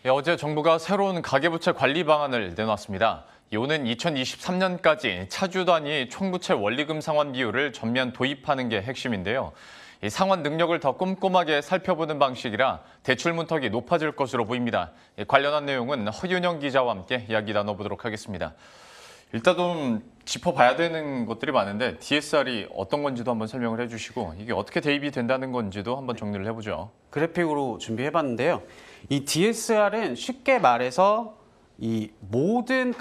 예, 어제 정부가 새로운 가계부채 관리 방안을 내놨습니다. 오는 2023년까지 차주 단위 총부채 원리금 상환 비율을 전면 도입하는 게 핵심인데요. 이 상환 능력을 더 꼼꼼하게 살펴보는 방식이라 대출 문턱이 높아질 것으로 보입니다. 관련한 내용은 허윤영 기자와 함께 이야기 나눠보도록 하겠습니다. 일단 좀 짚어봐야 되는 것들이 많은데 DSR이 어떤 건지도 한번 설명을 해주시고 이게 어떻게 대입이 된다는 건지도 한번 정리를 해보죠. 그래픽으로 준비해봤는데요. 이 DSR은 쉽게 말해서 이 모든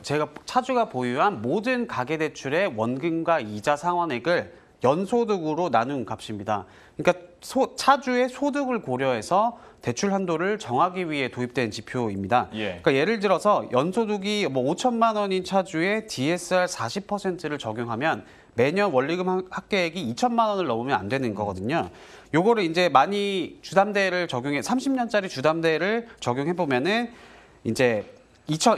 제가 차주가 보유한 모든 가계대출의 원금과 이자 상환액을 연소득으로 나눈 값입니다. 그러니까 차주의 소득을 고려해서 대출 한도를 정하기 위해 도입된 지표입니다. 그러니까 예를 들어서 연소득이 5천만 원인 차주의 DSR 40%를 적용하면 매년 원리금 합계액이 2천만 원을 넘으면 안 되는 거거든요. 요거를 이제 많이 주담대를 적용해 30년짜리 주담대를 적용해 보면은 이제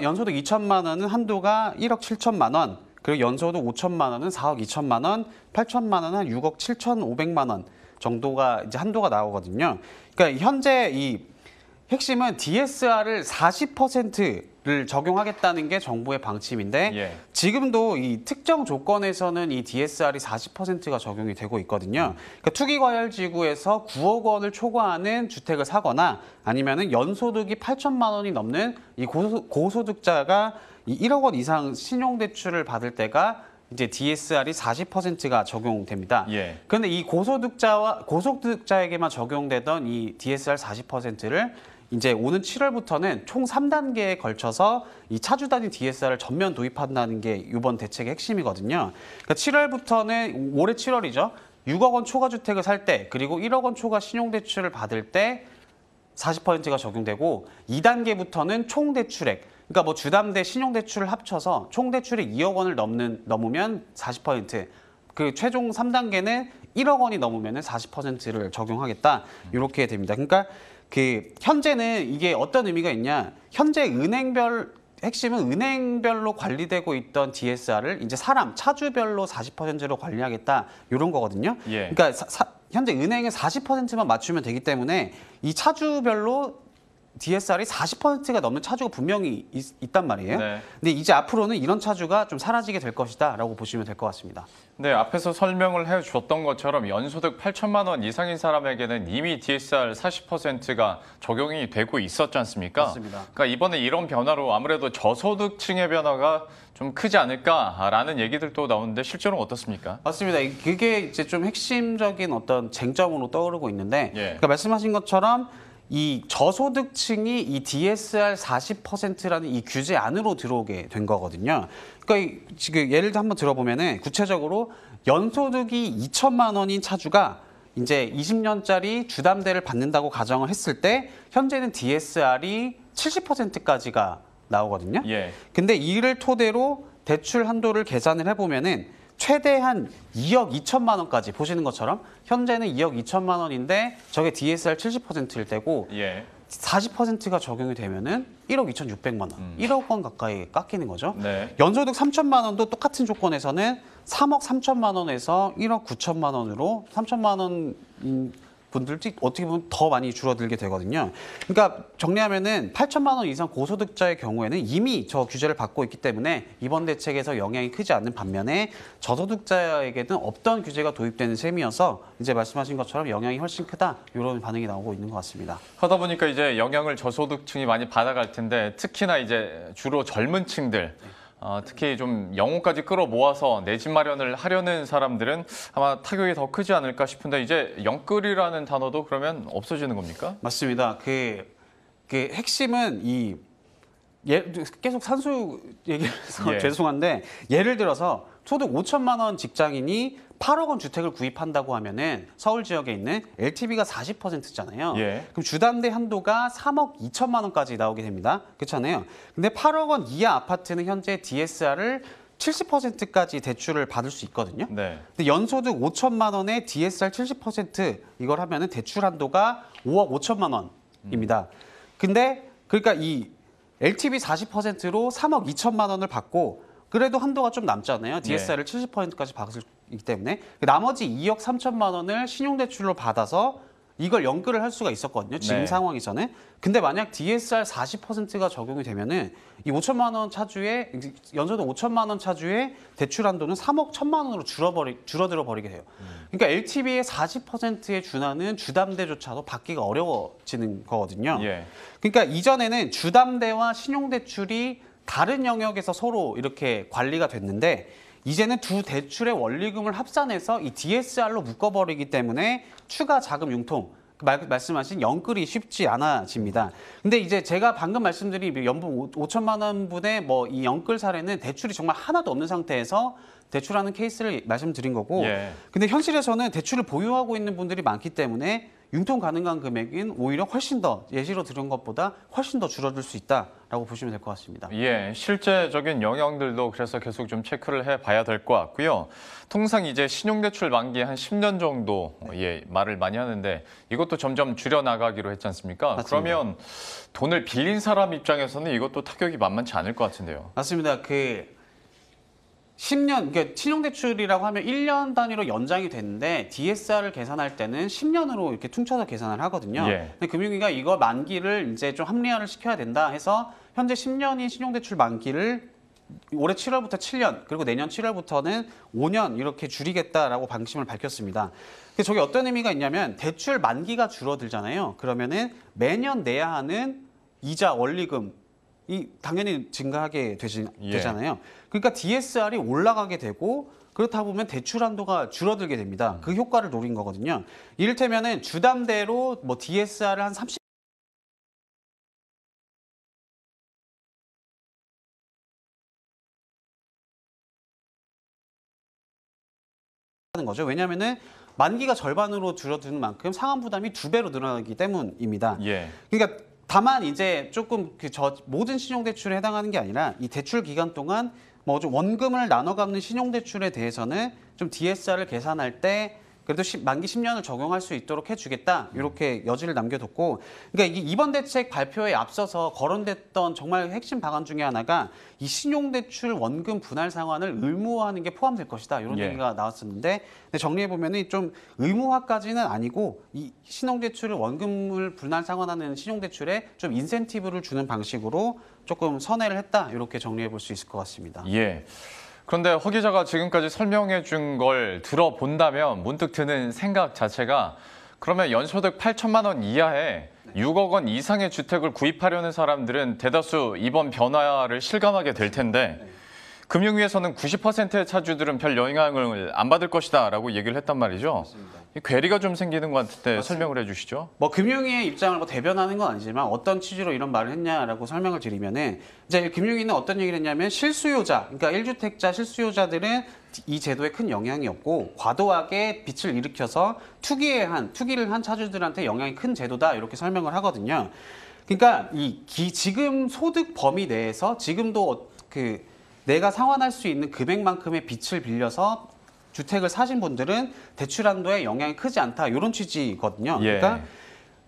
연소득 2천만 원은 한도가 1억 7천만 원, 그리고 연소득 5천만 원은 4억 2천만 원, 8천만 원은 한 6억 7천5백만 원 정도가 이제 한도가 나오거든요. 그러니까 현재 이 핵심은 DSR을 40%를 적용하겠다는 게 정부의 방침인데 지금도 이 특정 조건에서는 이 DSR이 40%가 적용이 되고 있거든요. 그러니까 투기과열지구에서 9억 원을 초과하는 주택을 사거나 아니면은 연소득이 8천만 원이 넘는 이 고소득자가 이 1억 원 이상 신용대출을 받을 때가 이제 DSR이 40%가 적용됩니다. 그런데 이 고소득자에게만 적용되던 이 DSR 40%를 이제 오는 7월부터는 총 3단계에 걸쳐서 이 차주 단위 DSR을 전면 도입한다는 게 이번 대책의 핵심이거든요. 그러니까 7월부터는 올해 7월이죠. 6억 원 초과 주택을 살 때 그리고 1억 원 초과 신용대출을 받을 때 40%가 적용되고 2단계부터는 총 대출액 그러니까 뭐 주담대 신용대출을 합쳐서 총 대출이 2억 원을 넘으면 40%, 그 최종 3단계는 1억 원이 넘으면 40%를 적용하겠다. 이렇게 됩니다. 그러니까 그 현재는 이게 어떤 의미가 있냐? 현재 핵심은 은행별로 관리되고 있던 DSR을 이제 차주별로 40%로 관리하겠다. 이런 거거든요. 그러니까 현재 은행은 40%만 맞추면 되기 때문에 이 차주별로 DSR이 40%가 넘는 차주가 분명히 있단 말이에요. 근데 이제 앞으로는 이런 차주가 좀 사라지게 될 것이다라고 보시면 될 것 같습니다. 네, 앞에서 설명을 해주셨던 것처럼 연소득 8천만 원 이상인 사람에게는 이미 DSR 40%가 적용이 되고 있었지 않습니까? 맞습니다. 그러니까 이번에 이런 변화로 아무래도 저소득층의 변화가 좀 크지 않을까라는 얘기들도 나오는데 실제로는 어떻습니까? 맞습니다. 그게 이제 좀 핵심적인 어떤 쟁점으로 떠오르고 있는데, 그러니까 말씀하신 것처럼 이 저소득층이 이 DSR 40%라는 이 규제 안으로 들어오게 된 거거든요. 그러니까 지금 예를 들어 한번 들어보면은 구체적으로 연소득이 2천만 원인 차주가 이제 20년짜리 주담대를 받는다고 가정을 했을 때 현재는 DSR이 70%까지가 나오거든요. 근데 이를 토대로 대출 한도를 계산을 해보면은 최대한 2억 2천만 원까지 보시는 것처럼 현재는 2억 2천만 원인데 저게 DSR 70%일 때고 40%가 적용이 되면은 1억 2,600만 원, 1억 원 가까이 깎이는 거죠. 연소득 3천만 원도 똑같은 조건에서는 3억 3천만 원에서 1억 9천만 원으로 3천만 원 분들이 어떻게 보면 더 많이 줄어들게 되거든요. 그러니까 정리하면은 8천만 원 이상 고소득자의 경우에는 이미 저 규제를 받고 있기 때문에 이번 대책에서 영향이 크지 않는 반면에 저소득자에게는 없던 규제가 도입되는 셈이어서 이제 말씀하신 것처럼 영향이 훨씬 크다 이런 반응이 나오고 있는 것 같습니다. 하다 보니까 이제 영향을 저소득층이 많이 받아갈 텐데 특히나 이제 주로 젊은 층들 특히 좀 영혼까지 끌어모아서 내 집 마련을 하려는 사람들은 아마 타격이 더 크지 않을까 싶은데 이제 영끌이라는 단어도 그러면 없어지는 겁니까? 맞습니다. 그 핵심은 계속 산수 얘기를 해서 죄송한데 예를 들어서 소득 5천만 원 직장인이 8억 원 주택을 구입한다고 하면은 서울 지역에 있는 LTV가 40%잖아요. 그럼 주담대 한도가 3억 2천만 원까지 나오게 됩니다. 그렇잖아요. 근데 8억 원 이하 아파트는 현재 DSR을 70%까지 대출을 받을 수 있거든요. 근데 연소득 5천만 원에 DSR 70% 이걸 하면은 대출 한도가 5억 5천만 원입니다. 근데 그러니까 이 LTV 40%로 3억 2천만 원을 받고 그래도 한도가 좀 남잖아요. DSR을 70%까지 받을 수 있기 때문에 나머지 2억 3천만 원을 신용대출로 받아서 이걸 연끌을 할 수가 있었거든요. 지금 네. 상황에서는. 근데 만약 DSR 40%가 적용이 되면은 이 5천만 원 차주에 연소득 5천만 원 차주의 대출 한도는 3억 1천만 원으로 줄어들어 버리게 돼요. 그러니까 LTV의 40%에 준하는 주담대조차도 받기가 어려워지는 거거든요. 예. 그러니까 이전에는 주담대와 신용대출이 다른 영역에서 서로 이렇게 관리가 됐는데 이제는 두 대출의 원리금을 합산해서 이 DSR로 묶어버리기 때문에 추가 자금 융통, 말씀하신 연끌이 쉽지 않아집니다. 근데 이제 제가 방금 말씀드린 연봉 5천만 원 분의 뭐 이 연끌 사례는 대출이 정말 하나도 없는 상태에서 대출하는 케이스를 말씀드린 거고, 예. 근데 현실에서는 대출을 보유하고 있는 분들이 많기 때문에 융통 가능한 금액은 오히려 훨씬 더 예시로 들은 것보다 훨씬 더 줄어들 수 있다라고 보시면 될 것 같습니다. 예, 실제적인 영향들도 그래서 계속 좀 체크를 해봐야 될 것 같고요. 통상 이제 신용대출 만기 한 10년 정도 예, 말을 많이 하는데 이것도 점점 줄여나가기로 했지 않습니까? 맞습니다. 그러면 돈을 빌린 사람 입장에서는 이것도 타격이 만만치 않을 것 같은데요. 맞습니다. 10년, 그러니까 신용대출이라고 하면 1년 단위로 연장이 되는데 DSR을 계산할 때는 10년으로 이렇게 퉁쳐서 계산을 하거든요. 예. 근데 금융위가 이거 만기를 이제 좀 합리화를 시켜야 된다 해서 현재 10년인 신용대출 만기를 올해 7월부터 7년, 그리고 내년 7월부터는 5년 이렇게 줄이겠다라고 방침을 밝혔습니다. 근데 저게 어떤 의미가 있냐면 대출 만기가 줄어들잖아요. 그러면은 매년 내야 하는 이자 원리금 이 당연히 증가하게 예. 되잖아요. 그러니까 DSR이 올라가게 되고 그렇다 보면 대출 한도가 줄어들게 됩니다. 그 효과를 노린 거거든요. 이를테면은 주담대로 뭐 DSR을 한 30 하는 거죠. 왜냐하면은 만기가 절반으로 줄어드는 만큼 상환 부담이 2배로 늘어나기 때문입니다. 예. 그러니까 다만 이제 조금 모든 신용대출에 해당하는 게 아니라 이 대출 기간 동안 뭐 좀 원금을 나눠 갚는 신용대출에 대해서는 좀 DSR을 계산할 때 그래도 만기 10년을 적용할 수 있도록 해주겠다 이렇게 여지를 남겨뒀고, 그러니까 이번 대책 발표에 앞서서 거론됐던 정말 핵심 방안 중에 하나가 이 신용대출 원금 분할 상환을 의무화하는 게 포함될 것이다 이런 예. 얘기가 나왔었는데, 근데 정리해 보면은 좀 의무화까지는 아니고 이 신용대출을 원금을 분할 상환하는 신용대출에 좀 인센티브를 주는 방식으로 조금 선회를 했다 이렇게 정리해 볼 수 있을 것 같습니다. 예. 그런데 허 기자가 지금까지 설명해 준 걸 들어본다면 문득 드는 생각 자체가 그러면 연소득 8천만 원 이하에 6억 원 이상의 주택을 구입하려는 사람들은 대다수 이번 변화를 실감하게 될 텐데 금융위에서는 90%의 차주들은 별 영향을 안 받을 것이다라고 얘기를 했단 말이죠. 맞습니다. 괴리가 좀 생기는 것 같은데 맞습니다. 설명을 해주시죠. 뭐 금융위의 입장을 뭐 대변하는 건 아니지만 어떤 취지로 이런 말을 했냐라고 설명을 드리면은 이제 금융위는 어떤 얘기를 했냐면 실수요자, 그러니까 1주택자 실수요자들은 이 제도에 큰 영향이 없고 과도하게 빚을 일으켜서 투기를 한 차주들한테 영향이 큰 제도다 이렇게 설명을 하거든요. 그러니까 지금 소득 범위 내에서 지금도 내가 상환할 수 있는 금액만큼의 빚을 빌려서 주택을 사신 분들은 대출 한도에 영향이 크지 않다 이런 취지거든요. 예. 그러니까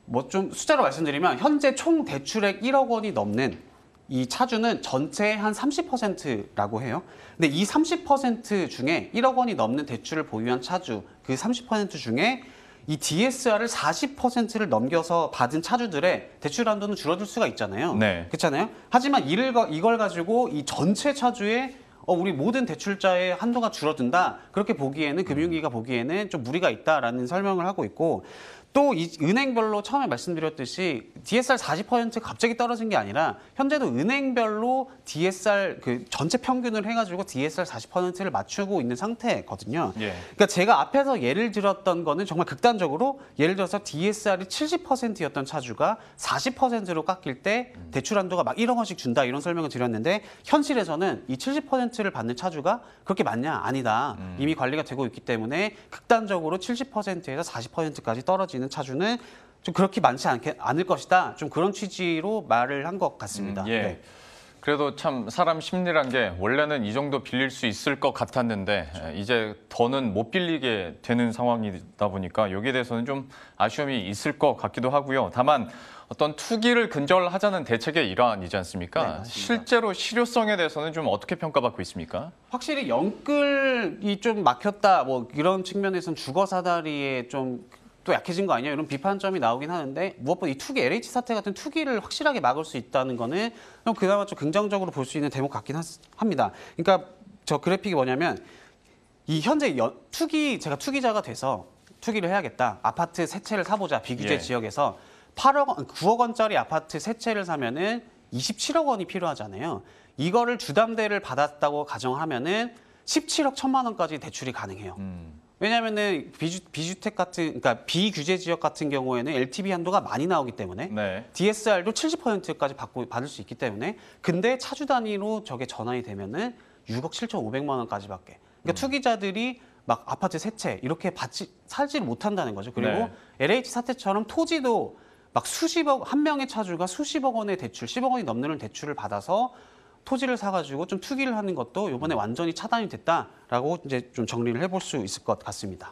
뭐 좀 숫자로 말씀드리면 현재 총 대출액 1억 원이 넘는 이 차주는 전체의 한 30%라고 해요. 근데 이 30% 중에 1억 원이 넘는 대출을 보유한 차주 그 30% 중에 이 DSR을 40%를 넘겨서 받은 차주들의 대출 한도는 줄어들 수가 있잖아요. 네. 그렇잖아요. 하지만 이걸 가지고 이 전체 차주의 우리 모든 대출자의 한도가 줄어든다. 그렇게 보기에는 금융위가 보기에는 좀 무리가 있다라는 설명을 하고 있고, 또 이 은행별로 처음에 말씀드렸듯이 DSR 40% 갑자기 떨어진 게 아니라 현재도 은행별로 DSR 전체 평균을 해가지고 DSR 40%를 맞추고 있는 상태거든요. 예. 그러니까 제가 앞에서 예를 들었던 거는 정말 극단적으로 예를 들어서 DSR이 70%였던 차주가 40%로 깎일 때 대출 한도가 막 1억 원씩 준다 이런 설명을 드렸는데 현실에서는 이 70%를 받는 차주가 그렇게 많냐? 아니다. 이미 관리가 되고 있기 때문에 극단적으로 70%에서 40%까지 떨어지는 차주는 좀 그렇게 많지 않을 것이다. 좀 그런 취지로 말을 한 것 같습니다. 예. 네. 그래도 참 사람 심리란 게 원래는 이 정도 빌릴 수 있을 것 같았는데 이제 더는 못 빌리게 되는 상황이다 보니까 여기에 대해서는 좀 아쉬움이 있을 것 같기도 하고요. 다만 어떤 투기를 근절하자는 대책의 일환이지 않습니까? 네, 맞습니다. 실제로 실효성에 대해서는 좀 어떻게 평가받고 있습니까? 확실히 연끌이 좀 막혔다 뭐 이런 측면에서는 주거 사다리에 좀 또 약해진 거 아니냐 이런 비판점이 나오긴 하는데 무엇보다 이 투기 LH 사태 같은 투기를 확실하게 막을 수 있다는 거는 그나마 좀 긍정적으로 볼 수 있는 대목 같긴 합니다. 그러니까 저 그래픽이 뭐냐면 이 현재 제가 투기자가 돼서 투기를 해야겠다. 아파트 세 채를 사보자. 비규제 예. 지역에서 9억 원짜리 아파트 세 채를 사면은 27억 원이 필요하잖아요. 이거를 주담대를 받았다고 가정하면은 17억 1천만 원까지 대출이 가능해요. 왜냐하면은 비주택 같은, 그러니까 비규제 지역 같은 경우에는 LTV 한도가 많이 나오기 때문에 네. DSR도 70%까지 받을 수 있기 때문에 근데 차주 단위로 저게 전환이 되면은 6억 7,500만 원까지밖에. 그러니까 투기자들이 막 아파트 세 채 이렇게 살지를 못한다는 거죠. 그리고 네. LH 사태처럼 토지도 막 한 명의 차주가 수십억 원의 대출, 10억 원이 넘는 대출을 받아서 토지를 사가지고 좀 투기를 하는 것도 이번에 완전히 차단이 됐다라고 이제 좀 정리를 해볼 수 있을 것 같습니다.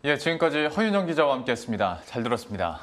예, 지금까지 허윤영 기자와 함께했습니다. 잘 들었습니다.